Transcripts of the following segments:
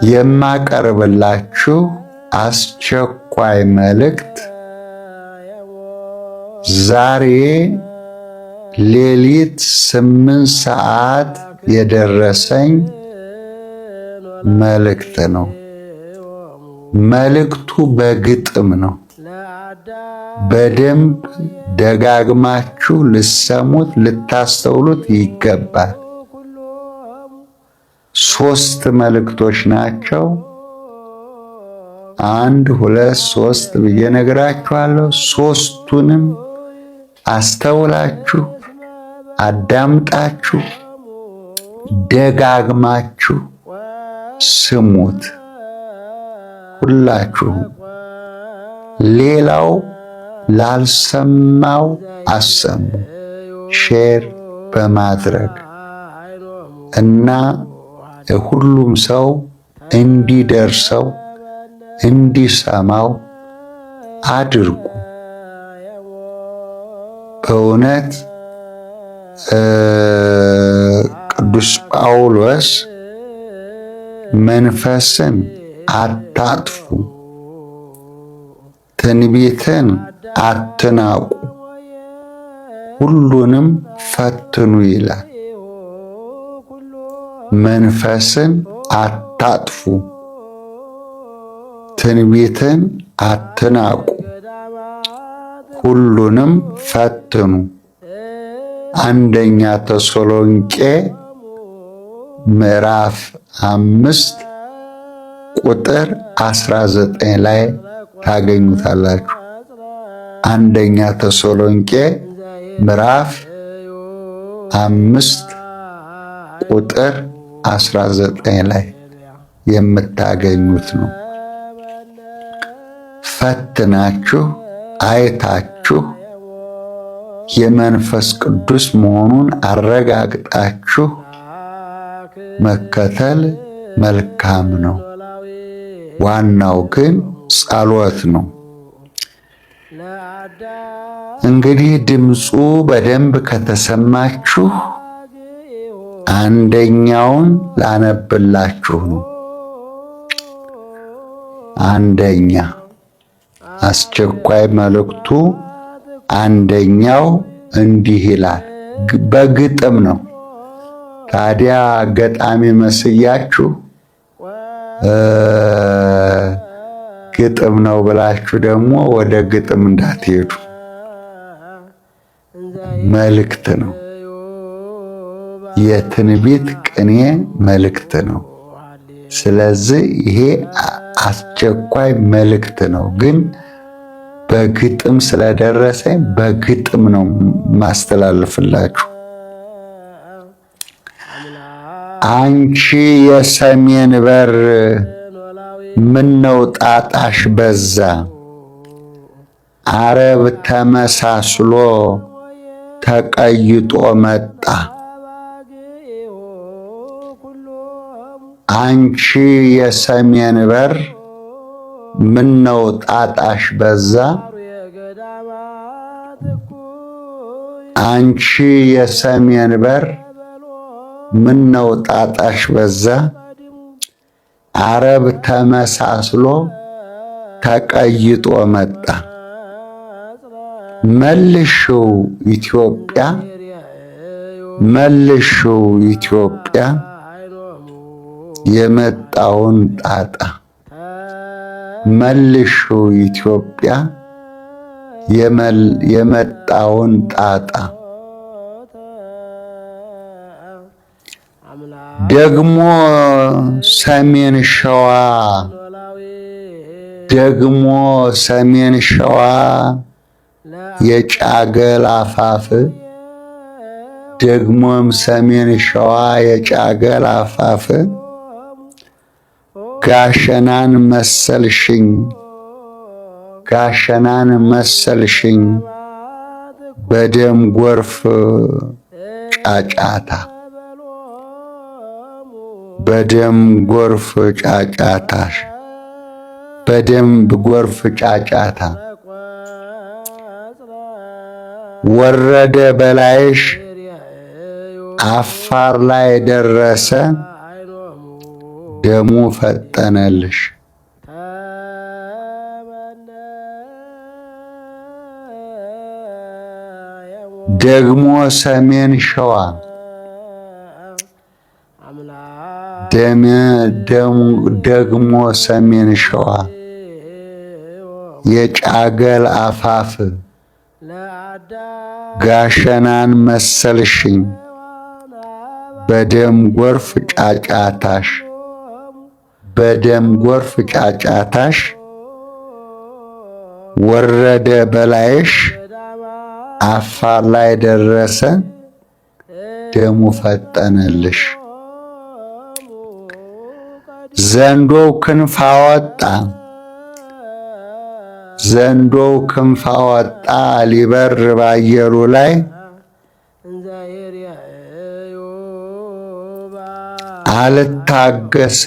የማቀርብላችሁ አስቸኳይ መልእክት ዛሬ ሌሊት 8 ሰዓት የደረሰኝ መልእክት ነው። መልእክቱ በግጥም ነው። በደንብ ደጋግማችሁ ልሰሙት ልታስተውሉት ይገባል። 3 መልእክቶች ናቸው። 1 2 3 ብዬ ነግራችኋለሁ። 3ቱንም አስተውላችሁ አዳምጣችሁ ደጋግማችሁ ስሙት ሁላችሁም። ሌላው ላልሰማው አሰሙ፣ ሼር በማድረግ እና ሁሉም ሰው እንዲደርሰው እንዲሰማው አድርጉ። በእውነት ቅዱስ ጳውሎስ መንፈስን አታጥፉ፣ ትንቢትን አትናቁ፣ ሁሉንም ፈትኑ ይላል። መንፈስን አታጥፉ፣ ትንቢትን አትናቁ፣ ሁሉንም ፈትኑ። 1ኛ ተሰሎንቄ ምዕራፍ 5 ቁጥር 19 ላይ ታገኙታላችሁ። 1ኛ ተሰሎንቄ ምዕራፍ 5 ቁጥር 19 ላይ የምታገኙት ነው። ፈትናችሁ አይታችሁ የመንፈስ ቅዱስ መሆኑን አረጋግጣችሁ መከተል መልካም ነው። ዋናው ግን ጸሎት ነው። እንግዲህ ድምፁ በደንብ ከተሰማችሁ 1ኛውን ላነብላችሁ ነው። 1ኛ አስቸኳይ መልእክቱ 1ኛው እንዲህ ይላል። በግጥም ነው። ታዲያ ገጣሚ መስያችሁ ግጥም ነው ብላችሁ ደግሞ ወደ ግጥም እንዳትሄዱ። መልእክት ነው። የትንቢት ቅኔ መልእክት ነው። ስለዚህ ይሄ አስቸኳይ መልእክት ነው። ግን በግጥም ስለደረሰኝ በግጥም ነው ማስተላለፍላችሁ። አንቺ የሰሜን በር ምነው ጣጣሽ በዛ፣ አረብ ተመሳስሎ ተቀይጦ መጣ። አንቺ የሰሜን በር ምነው ጣጣሽ በዛ፣ አንቺ የሰሜን በር ምነው ጣጣሽ በዛ፣ አረብ ተመሳስሎ ተቀይጦ መጣ። መልሽው ኢትዮጵያ፣ መልሽው ኢትዮጵያ የመጣውን ጣጣ፣ መልሽው ኢትዮጵያ የመጣውን ጣጣ። ደግሞ ሰሜን ሸዋ፣ ደግሞ ሰሜን ሸዋ የጫገል አፋፍ፣ ደግሞም ሰሜን ሸዋ የጫገል አፋፍ ጋሸናን መሰልሽኝ፣ ጋሸናን መሰልሽኝ በደም ጎርፍ ጫጫታ፣ በደም ጎርፍ ጫጫታሽ፣ በደም ጎርፍ ጫጫታ ወረደ በላይሽ፣ አፋር ላይ ደረሰ፣ ደሙ ፈጠነልሽ። ደግሞ ሰሜን ሸዋ ደግሞ ሰሜን ሸዋ የጫገል አፋፍ ጋሸናን መሰልሽኝ በደም ጎርፍ ጫጫታሽ ወረደ በላይሽ አፋር ላይ ደረሰ ደሙ ፈጠነልሽ። ዘንዶው ክንፍ አወጣ ሊበር ባየሩ ላይ አልታገስ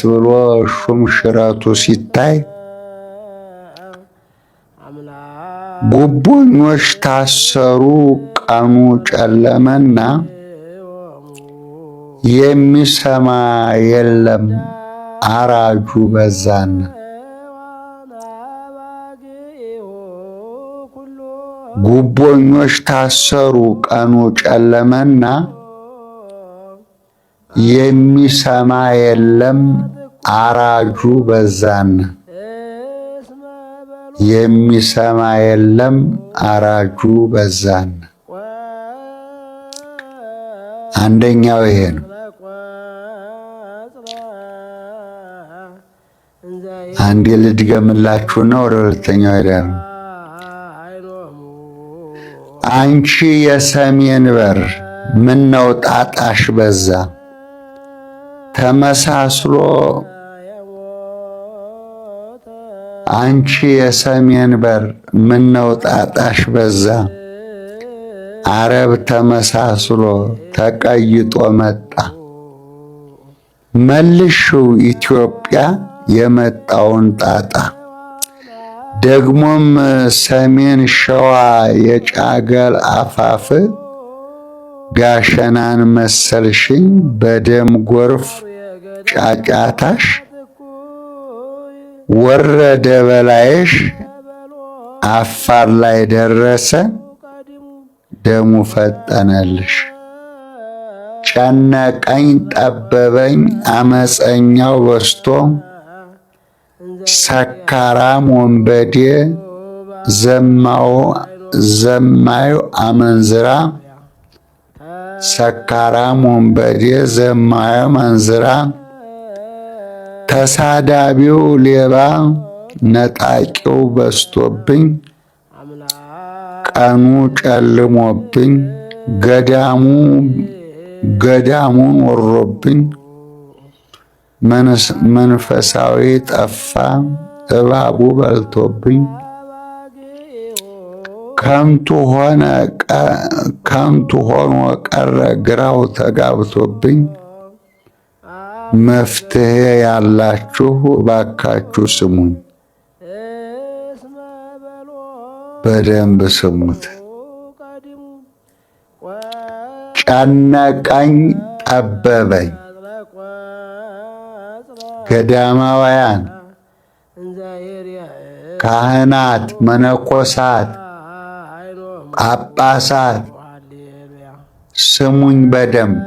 ብሎ ሹምሽረቱ ሲታይ ጉቦኞች ታሰሩ ቀኑ ጨለመና የሚሰማ የለም አራጁ በዛና። ጉቦኞች ታሰሩ ቀኑ ጨለመና የሚሰማ የለም አራጁ በዛና። አንደኛው ይሄ ነው። አንዴ ልድገምላችሁና ወደ ሁለተኛው ሄዳለሁ። አንቺ የሰሜን በር ምነው ጣጣሽ በዛ ተመሳስሎ አንቺ የሰሜን በር ምነው ጣጣሽ በዛ አረብ ተመሳስሎ ተቀይጦ መጣ መልሽው ኢትዮጵያ የመጣውን ጣጣ። ደግሞም ሰሜን ሸዋ የጫገል አፋፍ ጋሸናን መሰልሽኝ በደም ጎርፍ ጫጫታሽ ወረደ በላይሽ አፋር ላይ ደረሰ ደሙ ፈጠነልሽ። ጨነቀኝ ጠበበኝ አመፀኛው በስቶ ሰካራም ወንበዴ ዘማዩ አመንዝራ ተሳዳቢው ሌባ ነጣቂው በስቶብኝ ቀኑ ጨልሞብኝ ገዳሙን ወሮብኝ መንፈሳዊ ጠፋ እባቡ በልቶብኝ ከንቱ ሆኖ ቀረ ግራው ተጋብቶብኝ መፍትሄ ያላችሁ እባካችሁ ስሙኝ በደንብ ስሙት። ጨነቀኝ ጠበበኝ ገዳማውያን ካህናት መነኮሳት ጳጳሳት ስሙኝ በደንብ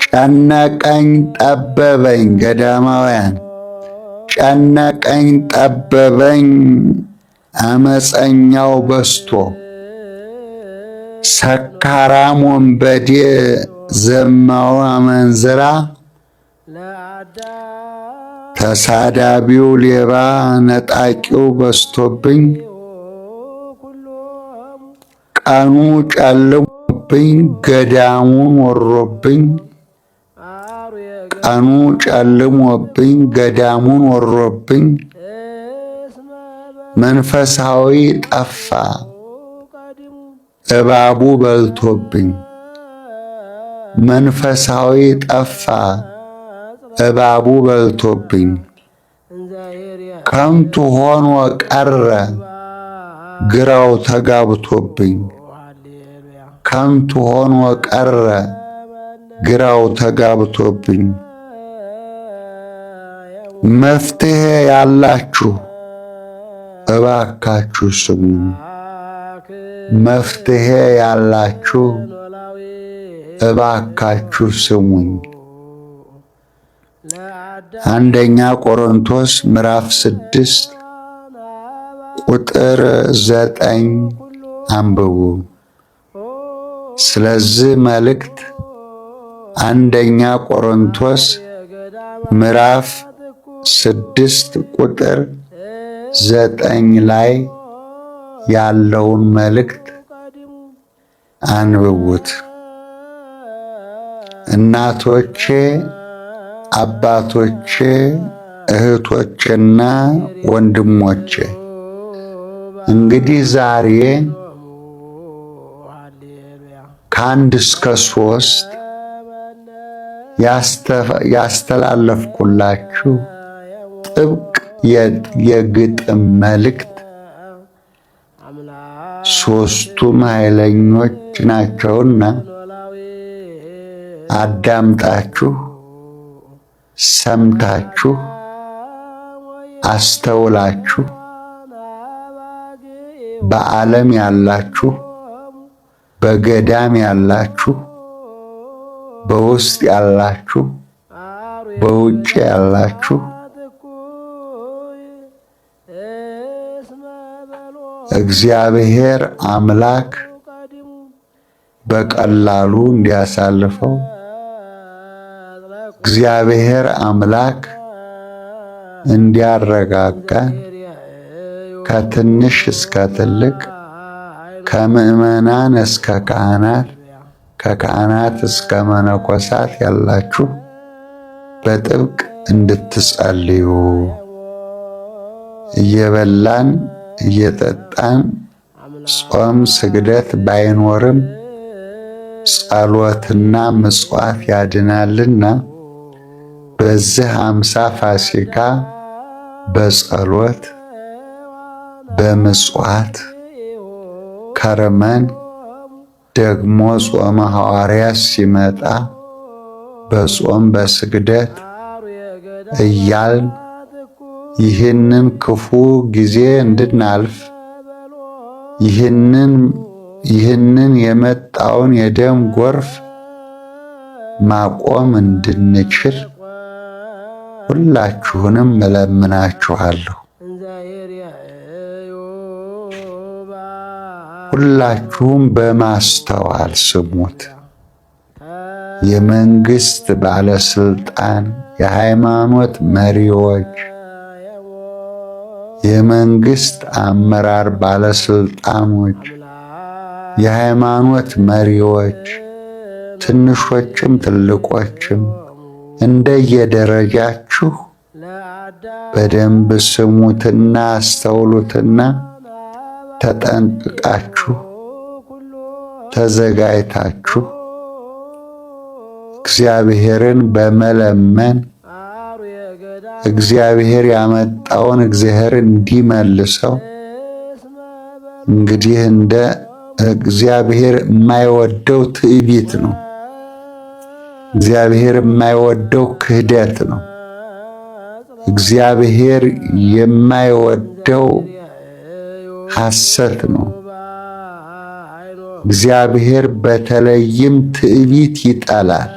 ጨነቀኝ ጠበበኝ ገዳማውያን ጨነቀኝ ጠበበኝ አመፀኛው በስቶ ሰካራም ወንበዴ ዘማው አመንዝራ ተሳዳቢው ሌባ ነጣቂው በስቶብኝ ቀኑ ጨልሞብኝ ገዳሙን ወሮብኝ መንፈሳዊ ጠፋ እባቡ በልቶብኝ ከንቱ ሆኖ ቀረ ግራው ተጋብቶብኝ ከንቱ ሆኖ ቀረ ግራው ተጋብቶብኝ። መፍትሄ ያላችሁ እባካችሁ ስሙኝ። መፍትሄ ያላችሁ እባካችሁ ስሙኝ። አንደኛ ቆሮንቶስ ምዕራፍ 6 ቁጥር 9 አንብቡ። ስለዚህ መልእክት አንደኛ ቆሮንቶስ ምዕራፍ 6 ቁጥር 9 ላይ ያለውን መልእክት አንብቡት። እናቶቼ፣ አባቶቼ፣ እህቶቼና ወንድሞቼ እንግዲህ ዛሬ ከ1 እስከ 3 ያስተላለፍኩላችሁ ጥብቅ የግጥም መልእክት ሦስቱም ኃይለኞች ናቸውና አዳምጣችሁ ሰምታችሁ አስተውላችሁ በዓለም ያላችሁ በገዳም ያላችሁ በውስጥ ያላችሁ በውጭ ያላችሁ እግዚአብሔር አምላክ በቀላሉ እንዲያሳልፈው እግዚአብሔር አምላክ እንዲያረጋጋን ከትንሽ እስከ ትልቅ ከምዕመናን እስከ ካህናት ከካህናት እስከ መነኮሳት ያላችሁ በጥብቅ እንድትጸልዩ እየበላን እየጠጣን ጾም ስግደት ባይኖርም ጸሎትና ምጽዋት ያድናልና በዚህ 50 ፋሲካ በጸሎት በምጽዋት ከርመን ደግሞ ጾመ ሐዋርያት ሲመጣ በጾም በስግደት እያልን ይህንን ክፉ ጊዜ እንድናልፍ ይህንን የመጣውን የደም ጎርፍ ማቆም እንድንችል ሁላችሁንም እለምናችኋለሁ። ሁላችሁም በማስተዋል ስሙት። የመንግስት ባለስልጣን፣ የሃይማኖት መሪዎች፣ የመንግስት አመራር ባለስልጣኖች፣ የሃይማኖት መሪዎች ትንሾችም ትልቆችም እንደየደረጃችሁ በደንብ ስሙትና አስተውሉትና ተጠንቅቃችሁ ተዘጋጅታችሁ እግዚአብሔርን በመለመን እግዚአብሔር ያመጣውን እግዚአብሔር እንዲመልሰው። እንግዲህ እንደ እግዚአብሔር የማይወደው ትዕቢት ነው። እግዚአብሔር የማይወደው ክህደት ነው። እግዚአብሔር የማይወደው ሐሰት ነው። እግዚአብሔር በተለይም ትዕቢት ይጠላል።